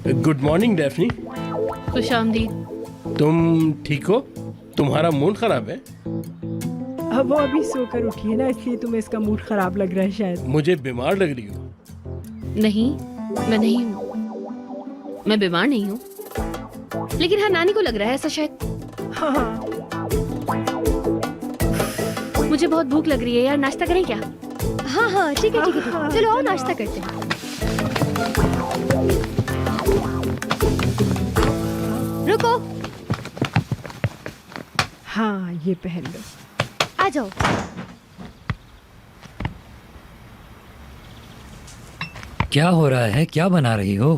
Good morning Daphne. खुश आमदीद। तुम ठीक हो? तुम्हारा मूड खराब है? अब वो अभी सोकर उठी है ना, इसलिए तुम्हें इसका मूड खराब लग रहा है शायद। मुझे बीमार लग रही हो। नहीं, मैं नहीं हूँ, मैं बीमार नहीं हूँ, लेकिन हाँ नानी को लग रहा है ऐसा शायद। हाँ, मुझे बहुत भूख लग रही है यार, नाश्ता करें क्या? हाँ हाँ ठीक है ठीक है, हाँ। चलो आओ नाश्ता करते हैं। रुको, हाँ ये पहन लो। आ जाओ। क्या हो रहा है? क्या बना रही हो?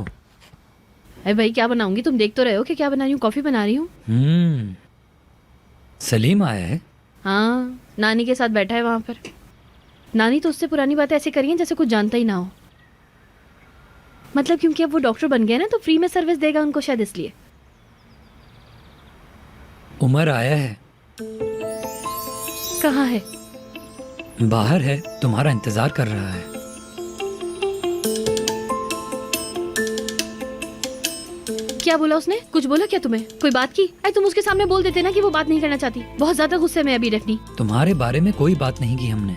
अरे भाई क्या बनाऊंगी, तुम देख तो रहे हो कि क्या बना रही हूँ, कॉफी बना रही हूँ। सलीम आया है? हाँ, नानी के साथ बैठा है वहां पर। नानी तो उससे पुरानी बातें ऐसे करी हैं जैसे कुछ जानता ही ना हो। मतलब क्योंकि अब वो डॉक्टर बन गया ना, तो फ्री में सर्विस देगा उनको शायद, इसलिए। उमर आया है? कहाँ है? बाहर है, तुम्हारा इंतजार कर रहा है। क्या बोला उसने? कुछ बोला क्या तुम्हें? कोई बात की? अरे तुम उसके सामने बोल देते ना कि वो बात नहीं करना चाहती। बहुत ज्यादा गुस्से में अभी डैफ्नी। तुम्हारे बारे में कोई बात नहीं की हमने।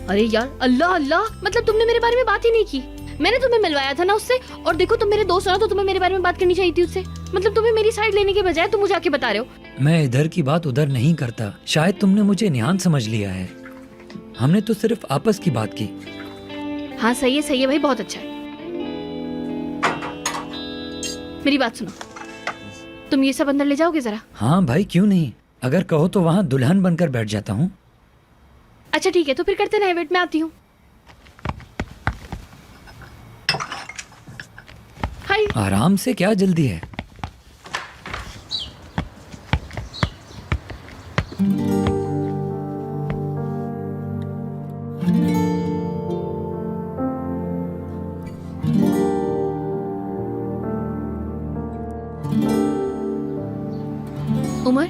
अरे यार, अल्लाह अल्लाह, मतलब तुमने मेरे बारे में बात ही नहीं की। मैंने तुम्हें मिलवाया था ना उससे, और देखो तुम मेरे दोस्त हो ना, तो तुम्हें मेरे बारे में बात करनी चाहिए थी उससे। मतलब तुम्हें मेरी साइड लेने के बजाय तुम मुझे आके बता रहे हो। मैं इधर की बात उधर नहीं करता। शायद तुमने मुझे निहान समझ लिया है। हमने तो सिर्फ आपस की बात की। हाँ सही है भाई, बहुत अच्छा है। मेरी बात सुनो, तुम ये सब अंदर ले जाओगे जरा? हाँ भाई, क्यों नहीं। अगर कहो तो वहाँ दुल्हन बनकर बैठ जाता हूँ। अच्छा ठीक है, तो फिर करते ना, वेट में आती हूँ। हाय। आराम से, क्या जल्दी है? उमर,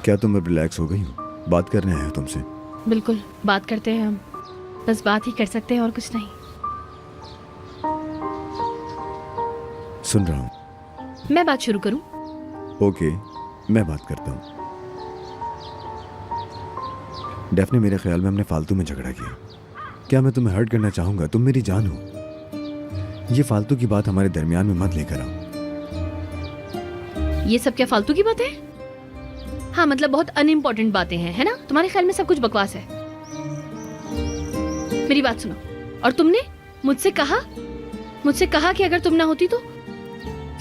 क्या तुम अब रिलैक्स हो गई हो? बात करने आया हूं तुमसे। बिल्कुल बात करते हैं हम, बस बात ही कर सकते हैं और कुछ नहीं। सुन रहा हूँ। मैं बात शुरू करूं? ओके, मैं बात करता हूँ। डेफने, मेरे ख्याल में हमने फालतू में झगड़ा किया। क्या मैं तुम्हें हर्ट करना चाहूंगा? तुम मेरी जान हो। ये फालतू की बात हमारे दरमियान में मत लेकर आओ। ये सब क्या फालतू की बातें हैं? हाँ मतलब बहुत अनइम्पोर्टेंट बातें हैं, है ना? तुम्हारे ख्याल में सब कुछ बकवास है। मेरी बात सुनो, और तुमने मुझसे कहा कि अगर तुम ना होती तो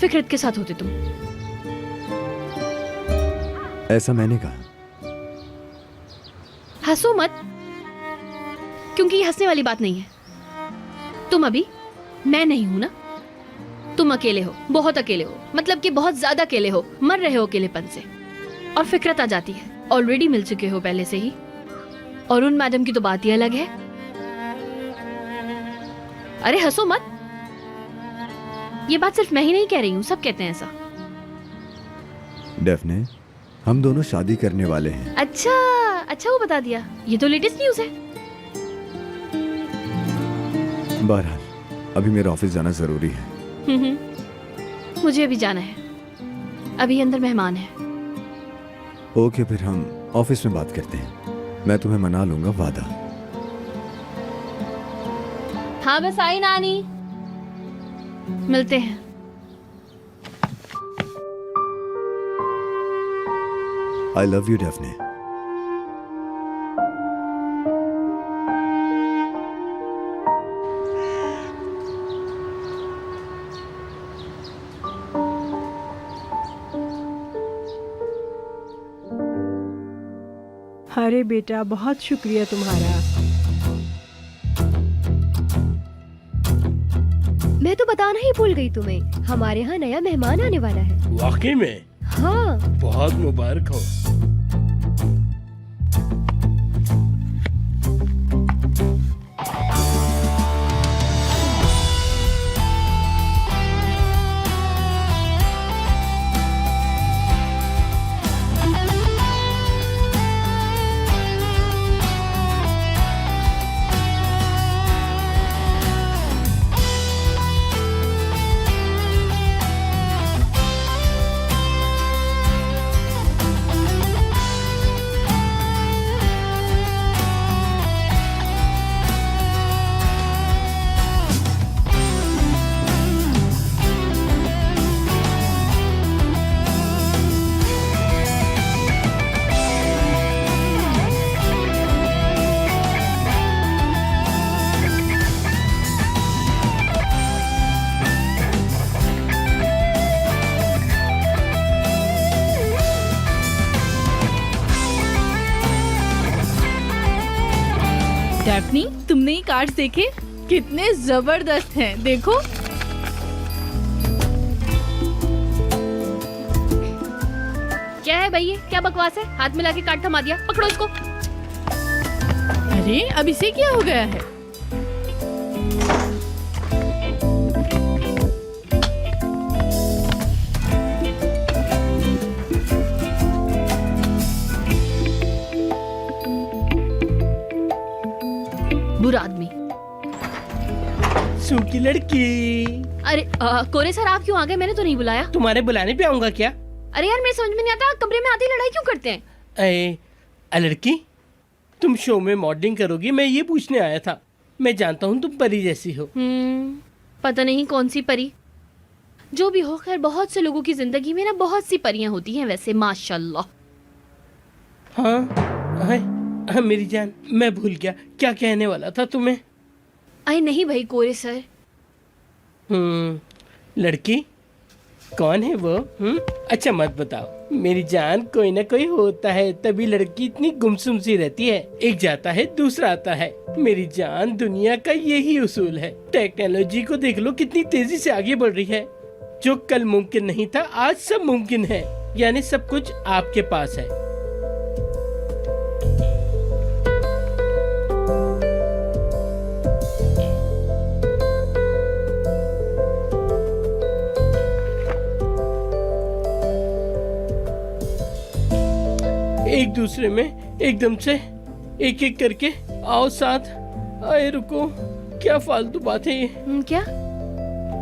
फिक्रत के साथ होते तुम। ऐसा मैंने कहा? हंसो मत, क्योंकि ये हंसने वाली बात नहीं है। तुम अभी, मैं नहीं हूं ना, तुम अकेले हो, बहुत अकेले हो, मतलब कि बहुत ज्यादा अकेले हो, मर रहे हो अकेलेपन से, और फिक्रत आ जाती है। ऑलरेडी मिल चुके हो पहले से ही, और उन मैडम की तो बात ही अलग है। अरे हंसो मत, ये बात सिर्फ मैं ही नहीं कह रही हूं, सब कहते हैं ऐसा। डेफने, हम दोनों शादी करने वाले हैं। अच्छा वो बता दिया, ये तो लेटेस्ट न्यूज़ है। बहरहाल, अभी मेरा ऑफिस जाना जरूरी है। मुझे अभी जाना है, अभी अंदर मेहमान है। ओके, फिर हम ऑफिस में बात करते हैं। मैं तुम्हें मना लूंगा, वादा। हाँ बस आई नानी, मिलते हैं। I love you डेफने। अरे बेटा, बहुत शुक्रिया तुम्हारा। मैं तो बताना ही भूल गई तुम्हें, हमारे यहाँ नया मेहमान आने वाला है। वाकई में? हाँ, बहुत मुबारक हो। डैफ्नी, तुमने ये कार्ड्स देखे? कितने जबरदस्त हैं, देखो। क्या है भाई ये? क्या बकवास है? हाथ मिला के कार्ड थमा दिया, पकड़ो इसको। अरे अब इसे क्या हो गया है? बुरा आदमी। सूखी लड़की, अरे कोरे सर, आप क्यों आ गए? मैंने तो नहीं बुलाया। तुम्हारे बुलाने पे आऊंगा क्या? अरे यार, मेरे समझ में नहीं आता, कमरे में आते ही लड़ाई क्यों करते हैं? लड़की, तुम शो में मॉडलिंग करोगी, मैं ये पूछने आया था। मैं जानता हूँ तुम परी जैसी हो। पता नहीं कौन सी परी। जो भी हो, खैर बहुत से लोगों की जिंदगी में ना बहुत सी परियां होती हैं वैसे, माशाल्लाह। हाँ, मेरी जान, मैं भूल गया क्या कहने वाला था तुम्हें। अरे नहीं भाई कोरे सर। लड़की कौन है वो? अच्छा मत बताओ मेरी जान, कोई ना कोई होता है, तभी लड़की इतनी गुमसुम सी रहती है। एक जाता है दूसरा आता है। मेरी जान, दुनिया का यही उसूल है। टेक्नोलॉजी को देख लो कितनी तेजी से आगे बढ़ रही है। जो कल मुमकिन नहीं था आज सब मुमकिन है, यानी सब कुछ आपके पास है। एक दूसरे में एकदम से एक एक करके आओ साथ। आए रुको, क्या फालतू बात है ये? क्या?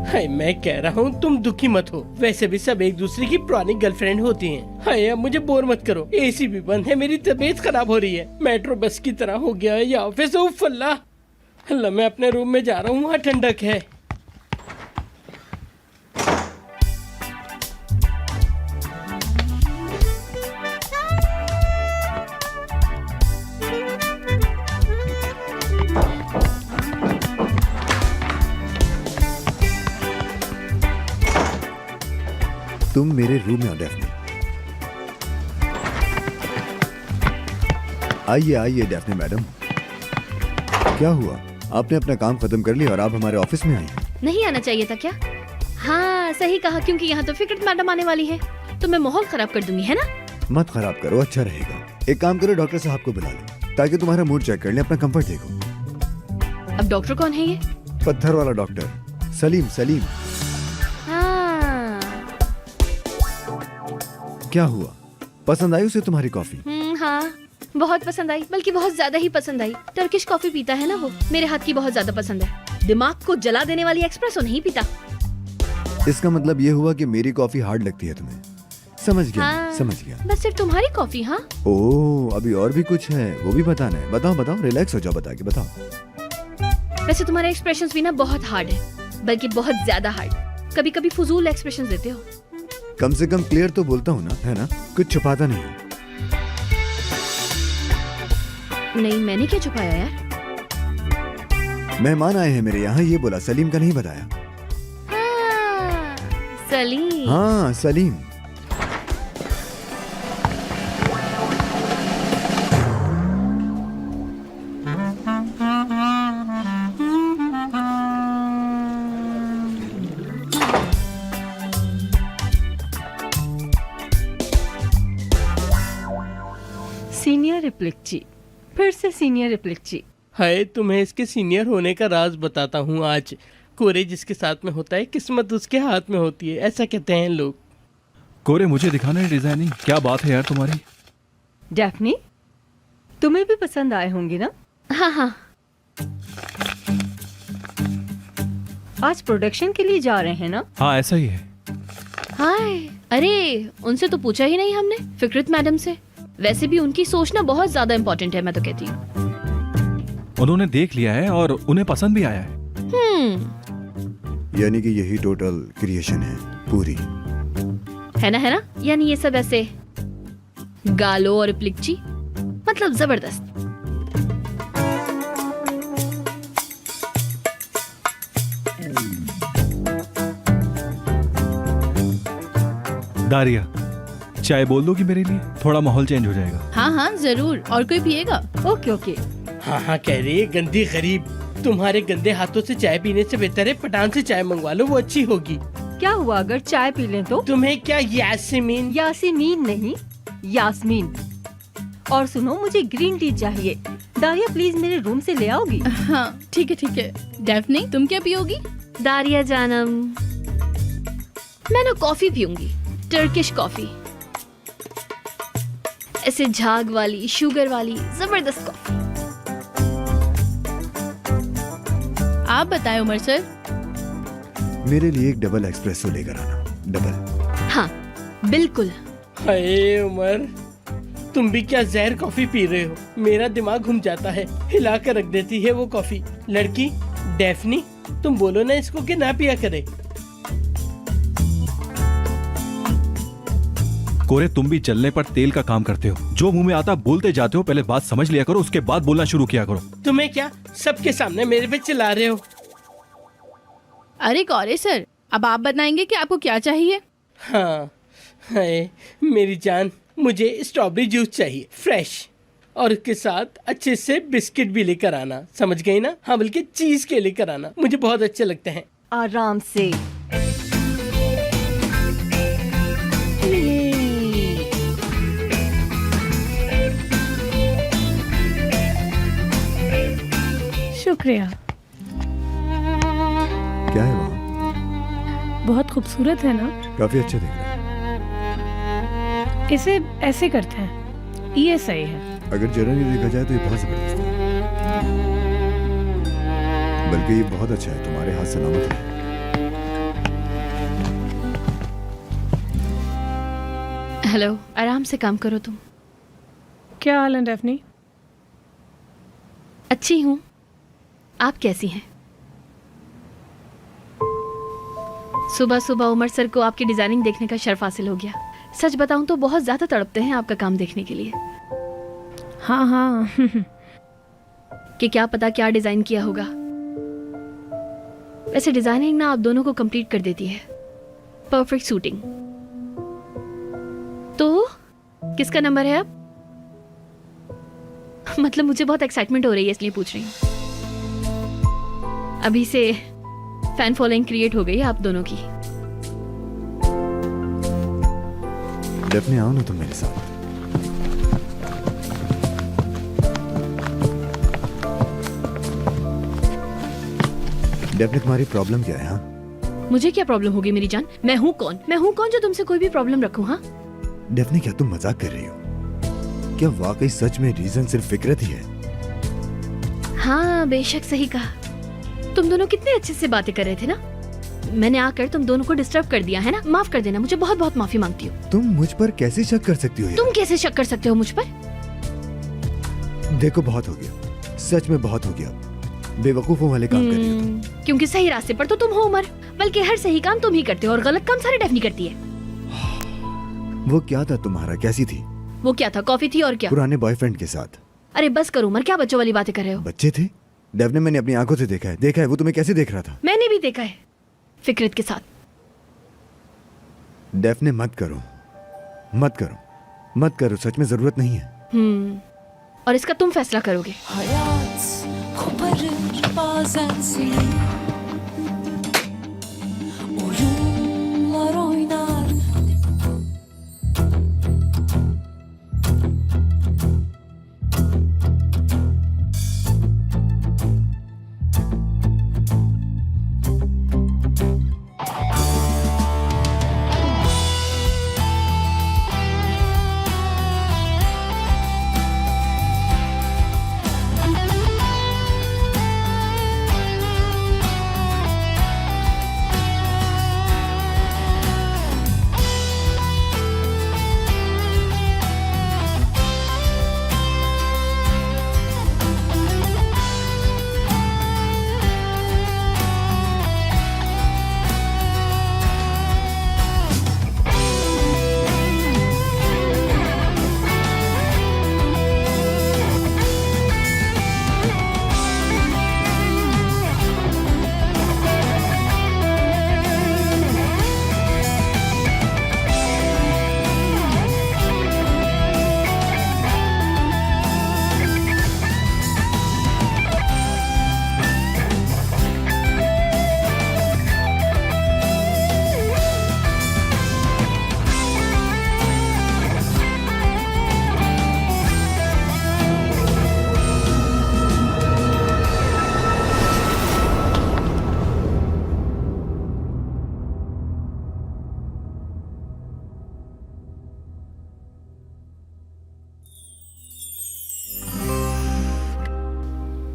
हाय, मैं कह रहा हूँ तुम दुखी मत हो। वैसे भी सब एक दूसरे की पुरानी गर्लफ्रेंड होती हैं। हाय, अब मुझे बोर मत करो। एसी भी बंद है, मेरी तबीयत खराब हो रही है। मेट्रो बस की तरह हो गया है या ऑफिस। उफ अल्लाह, मैं अपने रूम में जा रहा हूँ, वहाँ ठंडक है। तुम मेरे रूम में आओ डैफ्नी। आइए आइए डैफ्नी मैडम। क्या हुआ? आपने अपना काम खत्म कर लिया और आप हमारे ऑफिस में आई हैं। नहीं आना चाहिए था क्या? हाँ सही कहा, क्योंकि यहाँ तो फिक्र मैडम आने वाली है, तो मैं माहौल खराब कर दूंगी, है ना? मत खराब करो, अच्छा रहेगा। एक काम करो, डॉक्टर साहब को बुला लो ताकि तुम्हारा मूड चेक कर ले, अपना कंफर्ट देखो। अब डॉक्टर कौन है ये? पत्थर वाला डॉक्टर, सलीम। सलीम, क्या हुआ? पसंद आई उसे तुम्हारी कॉफी? हाँ बहुत पसंद आई, बल्कि बहुत ज्यादा ही पसंद आई। टर्किश कॉफी पीता है ना वो, मेरे हाथ की बहुत ज्यादा पसंद है। दिमाग को जला देने वाली एक्सप्रेसो नहीं पीता। इसका मतलब ये हुआ कि मेरी कॉफी हार्ड लगती है तुम्हें। समझ गया। हाँ, समझ गया। बस सिर्फ तुम्हारी कॉफी? हाँ। ओह, अभी और भी कुछ है, वो भी बताना है। बताओ बताओ, रिलैक्स हो जाओ, बता के बताओ। वैसे तुम्हारे एक्सप्रेशंस भी ना बहुत हार्ड है, बल्कि बहुत ज्यादा हार्ड। कभी कभी फजूल एक्सप्रेशंस देते हो। कम से कम क्लियर तो बोलता हूँ ना, है ना? कुछ छुपाता नहीं। नहीं, मैंने क्या छुपाया यार? मेहमान आए हैं मेरे यहाँ, ये बोला। सलीम का नहीं बताया। हाँ, सलीम। हाँ सलीम। सीनियर रिप्लेक्ची, फिर से सीनियर रिप्लेक्ची। हाय, तुम्हें इसके सीनियर होने का राज बताता हूँ आज। कोरे जिसके साथ में होता है, किस्मत उसके हाथ में होती है, ऐसा कहते हैं लोग। कोरे, मुझे दिखाना है डिजाइनिंग। क्या बात है यार तुम्हारी। डैफ्नी, तुम्हें भी पसंद आए होंगे ना? हाँ हाँ। आज प्रोडक्शन के लिए जा रहे हैं ना? हाँ ऐसा ही है। हाय, अरे उनसे तो पूछा ही नहीं हमने, फिक्रत मैडम से। वैसे भी उनकी सोच ना बहुत ज्यादा इम्पोर्टेंट है, मैं तो कहती हूँ। उन्होंने देख लिया है और उन्हें पसंद भी आया है। यानी कि यही टोटल क्रिएशन है पूरी, है ना? यानी ये सब ऐसे गालो और प्लिक्ची, मतलब जबरदस्त। दारिया, चाय बोल दोगी मेरे लिए? थोड़ा माहौल चेंज हो जाएगा। हाँ हाँ जरूर। और कोई पिएगा? ओके ओके, हाँ हाँ कह रही है गंदी गरीब। तुम्हारे गंदे हाथों से चाय पीने से बेहतर है पठान से चाय मंगवा लो, वो अच्छी होगी। क्या हुआ अगर चाय पी लें तो? तुम्हें क्या यास्मीन? यासीमीन नहीं, यास्मीन। और सुनो, मुझे ग्रीन टी चाहिए। दारिया प्लीज मेरे रूम से ले आओगी? हाँ ठीक है। डेफनी तुम क्या पियोगी? दारिया जानम, मैं ना कॉफी पीऊंगी, टर्किश कॉफी, ऐसे झाग वाली, शुगर वाली, जबरदस्त कॉफी। आप बताएं उमर सर। मेरे लिए एक डबल एक्सप्रेसो लेकर आना, डबल। हाँ बिल्कुल। हाय उमर, तुम भी क्या जहर कॉफी पी रहे हो? मेरा दिमाग घूम जाता है, हिला कर रख देती है वो कॉफी। लड़की डेफनी, तुम बोलो ना इसको कि ना पिया करे। कोरे, तुम भी जलने पर तेल का काम करते हो। जो मुंह में आता बोलते जाते हो। पहले बात समझ लिया करो, उसके बाद बोलना शुरू किया करो। तुम्हें क्या सबके सामने मेरे पे चिल्ला रहे हो? अरे गौरे सर, अब आप बताएंगे कि आपको क्या चाहिए? हाँ हाय मेरी जान, मुझे स्ट्रॉबेरी जूस चाहिए फ्रेश, और उसके साथ अच्छे से बिस्किट भी लेकर आना, समझ गई ना? हाँ बल्कि चीज के लेकर आना, मुझे बहुत अच्छे लगते हैं। आराम से। शुक्रिया। क्या है वहाँ? बहुत खूबसूरत है ना? काफी अच्छे दिख रहे हैं। इसे ऐसे करते हैं, ये सही है। अगर जरा नहीं देखा जाए तो ये बहुत जबरदस्त है, बल्कि ये बहुत अच्छा है। तुम्हारे हाथ सलामत है। हेलो, आराम से काम करो तुम। क्या हाल है डेफनी? अच्छी हूँ, आप कैसी हैं? सुबह सुबह उमर सर को आपकी डिजाइनिंग देखने का शर्फ हासिल हो गया। सच बताऊं तो बहुत ज्यादा तड़पते हैं आपका काम देखने के लिए। हाँ हाँ कि क्या पता क्या डिजाइन किया होगा। वैसे डिजाइनिंग ना आप दोनों को कंप्लीट कर देती है, परफेक्ट सूटिंग। तो किसका नंबर है अब? मतलब मुझे बहुत एक्साइटमेंट हो रही है इसलिए पूछ रही हूँ। अभी से फैन फॉलोइंग क्रिएट हो गई है आप दोनों की। डेफनी आओ ना तुम मेरे साथ। डेफनी तुम्हारी प्रॉब्लम क्या है? हाँ मुझे क्या प्रॉब्लम होगी मेरी जान? मैं हूँ कौन जो तुमसे कोई भी प्रॉब्लम रखूं? हाँ डेफनी, क्या तुम मजाक कर रही हो? क्या वाकई सच में रीजन सिर्फ फिक्रत ही है? हाँ बेशक सही कहा। तुम दोनों कितने अच्छे से बातें कर रहे थे ना। मैंने आकर तुम दोनों को डिस्टर्ब कर दिया है ना। माफ कर देना, मुझे बहुत बहुत माफी मांगती हूँ। तुम मुझ पर कैसे शक कर सकती हो यार? तुम कैसे शक कर सकते हो मुझ पर? देखो बहुत हो गया, सच में बहुत हो गया। बेवकूफों वाले काम कर रही हो तुम। क्योंकि सही रास्ते पर तो तुम हो उमर, बल्कि हर सही काम तुम ही करते हो और गलत काम सारे डेफनी करती है। वो क्या था तुम्हारा? कैसी थी वो? क्या था? कॉफी थी और क्या? पुराने बॉयफ्रेंड के साथ। अरे बस करो उमर, क्या बच्चों वाली बातें कर रहे हो? बच्चे थे? डेव ने मैंने अपनी आंखों से देखा है। वो तुम्हें कैसे देख रहा था? मैंने भी देखा है, फिक्रत के साथ। डेव ने मत करो, सच में जरूरत नहीं है। और इसका तुम फैसला करोगे। Hayat koparır bazen seni, oyunlar oynar.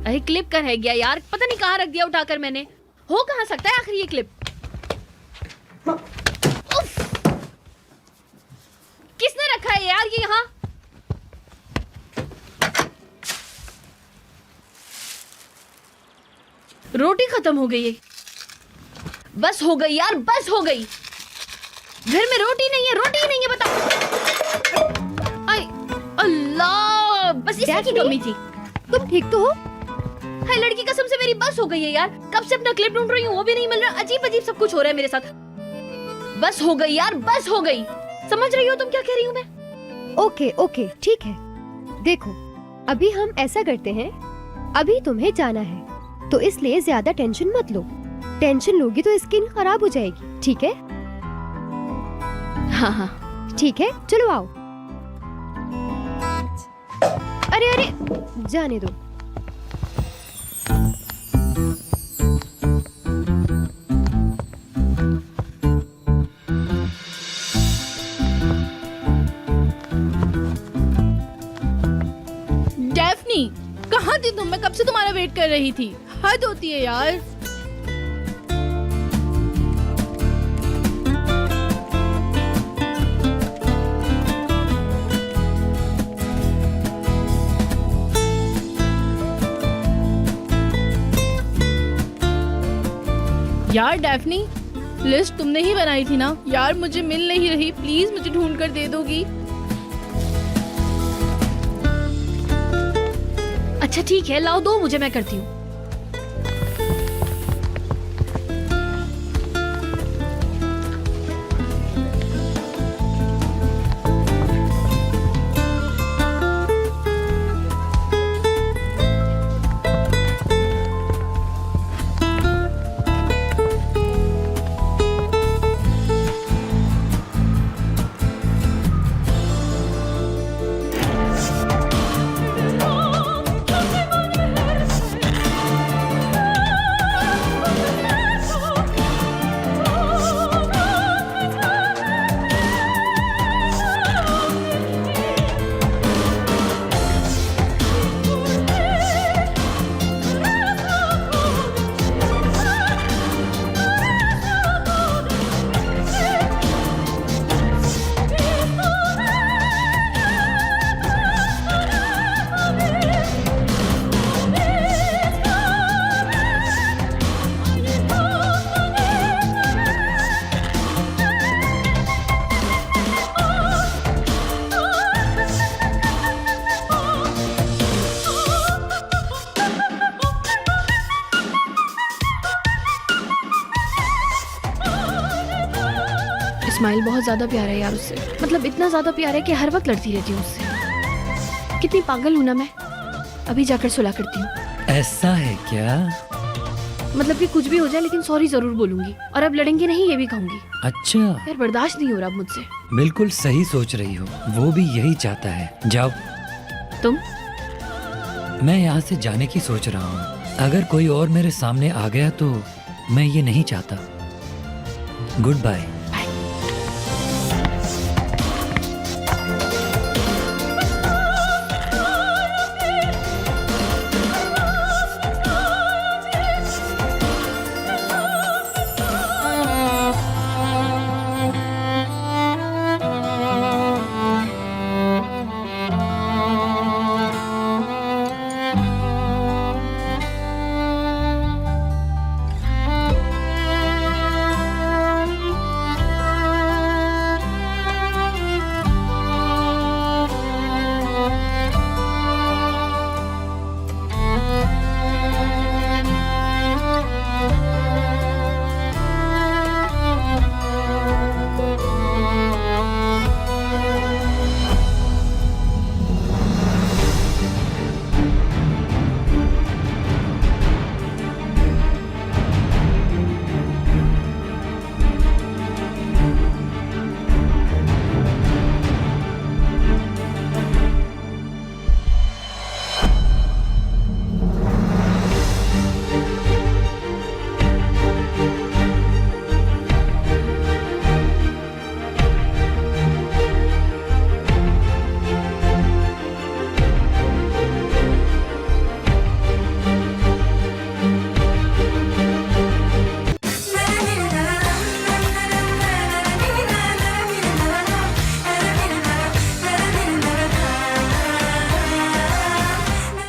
अरे क्लिप का रह गया यार, पता नहीं कहाँ रख दिया उठाकर मैंने। हो कहाँ सकता है आखिर ये क्लिप? उफ! किसने रखा है यार ये यहाँ? रोटी खत्म हो गई है। बस हो गई यार, बस हो गई। घर में रोटी नहीं है, रोटी ही नहीं है, बताओ। आई अल्लाह, बस इसी की कमी थी। तुम ठीक तो हो? हाय लड़की, कसम से मेरी बस हो गई है यार। कब से अपना क्लिप ढूंढ रही हूँ, वो भी नहीं मिल रहा। अजीब अजीब सब कुछ हो रहा है मेरे साथ। बस हो गई यार, बस हो गई। समझ रही हो तुम क्या कह रही हूँ मैं? ओके ओके ठीक है। देखो अभी हम ऐसा करते हैं, अभी तुम्हें जाना है तो इसलिए ज्यादा टेंशन मत लो। टेंशन लोगी तो स्किन खराब हो जाएगी, ठीक है? हाँ हाँ ठीक है, चलो आओ। अरे अरे जाने दो। डेफनी, कहाँ थी तुम? मैं कब से तुम्हारा वेट कर रही थी। हद होती है यार। यार डेफनी, लिस्ट तुमने ही बनाई थी ना यार, मुझे मिल नहीं रही। प्लीज मुझे ढूंढ कर दे दोगी? अच्छा ठीक है, लाओ दो मुझे, मैं करती हूँ। इस्माइल बहुत ज्यादा प्यार है यार उससे, मतलब इतना ज्यादा प्यार है कि हर वक्त लड़ती रहती हूँ उससे। कितनी पागल हूँ ना मैं। अभी जाकर सुलह करती हूँ। ऐसा है क्या? मतलब कि कुछ भी हो जाए लेकिन सॉरी जरूर बोलूंगी, और अब लड़ेंगे नहीं ये भी कहूंगी। अच्छा, यार बर्दाश्त नहीं हो रहा अब मुझसे। बिल्कुल सही सोच रही हो, वो भी यही चाहता है। जाओ। तुम? मैं यहाँ से जाने की सोच रहा हूँ। अगर कोई और मेरे सामने आ गया तो मैं ये नहीं चाहता। Good bye.